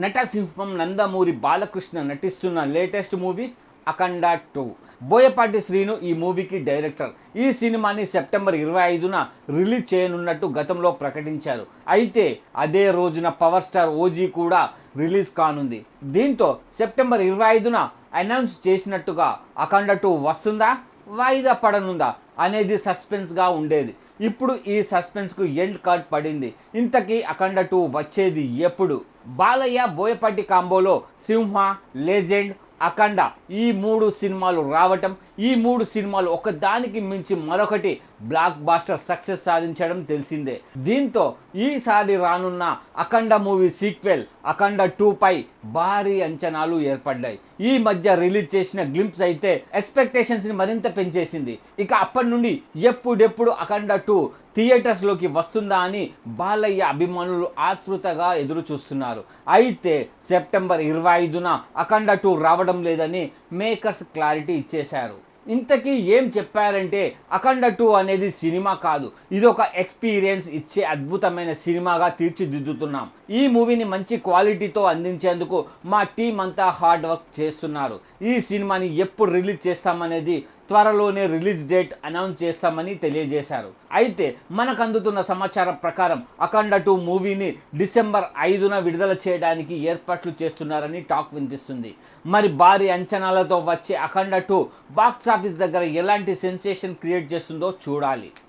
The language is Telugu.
నటసింహం నందమూరి బాలకృష్ణ నటిస్తున్న లేటెస్ట్ మూవీ అఖండ 2. బోయపాటి శ్రీను ఈ మూవీకి డైరెక్టర్. ఈ సినిమాని సెప్టెంబర్ 25న రిలీజ్ చేయనున్నట్టు గతంలో ప్రకటించారు. అయితే అదే రోజున పవర్ స్టార్ ఓజీ కూడా రిలీజ్ కానుంది. దీంతో సెప్టెంబర్ 25న అనౌన్స్ చేసినట్టుగా అఖండ 2 వస్తుందా, వాయిదా పడనుందా అనేది సస్పెన్స్గా ఉండేది. ఇప్పుడు ఈ సస్పెన్స్కు ఎండ్ కార్డ్ పడింది. ఇంతకీ అఖండ 2 వచ్చేది ఎప్పుడు? బాలయ్య బోయపాటి కాంబోలో సింహ, లెజెండ్, అఖండ ఈ 3 సినిమాలు రావటం, ఈ 3 సినిమాలు ఒకదానికి మించి మరొకటి బ్లాక్ బాస్టర్ సక్సెస్ సాధించడం తెలిసిందే. దీంతో ఈసారి రానున్న అఖండ మూవీ సీక్వెల్ అఖండ 2 పై భారీ అంచనాలు ఏర్పడ్డాయి. ఈ మధ్య రిలీజ్ చేసిన గ్లింప్స్ అయితే ఎక్స్పెక్టేషన్స్ని మరింత పెంచేసింది. ఇక అప్పటి నుండి ఎప్పుడెప్పుడు అఖండ 2 థియేటర్స్లోకి వస్తుందా అని బాలయ్య అభిమానులు ఆతృతగా ఎదురు చూస్తున్నారు. అయితే సెప్టెంబర్ 25న అఖండ 2 రావడం లేదని మేకర్స్ క్లారిటీ ఇచ్చేశారు. ఇంతకీ ఏం చెప్పారంటే అఖండ 2 అనేది సినిమా కాదు, ఇది ఒక ఎక్స్పీరియన్స్ ఇచ్చే అద్భుతమైన సినిమాగా తీర్చిదిద్దుతున్నాం. ఈ మూవీని మంచి క్వాలిటీతో అందించేందుకు మా టీం అంతా హార్డ్ వర్క్ చేస్తున్నారు. ఈ సినిమాని ఎప్పుడు రిలీజ్ చేస్తామనేది త్వరలోనే రిలీజ్ డేట్ అనౌన్స్ చేస్తామని తెలియజేశారు. అయితే మనకు అందుతున్న సమాచారం ప్రకారం అఖండ 2 మూవీని డిసెంబర్ 5న విడుదల చేయడానికి ఏర్పాట్లు చేస్తున్నారని టాక్ వినిపిస్తుంది. మరి భారీ అంచనాలతో వచ్చే అఖండ 2 బాక్స్ ఆఫీస్ దగ్గర ఎలాంటి సెన్సేషన్ క్రియేట్ చేస్తుందో చూడాలి.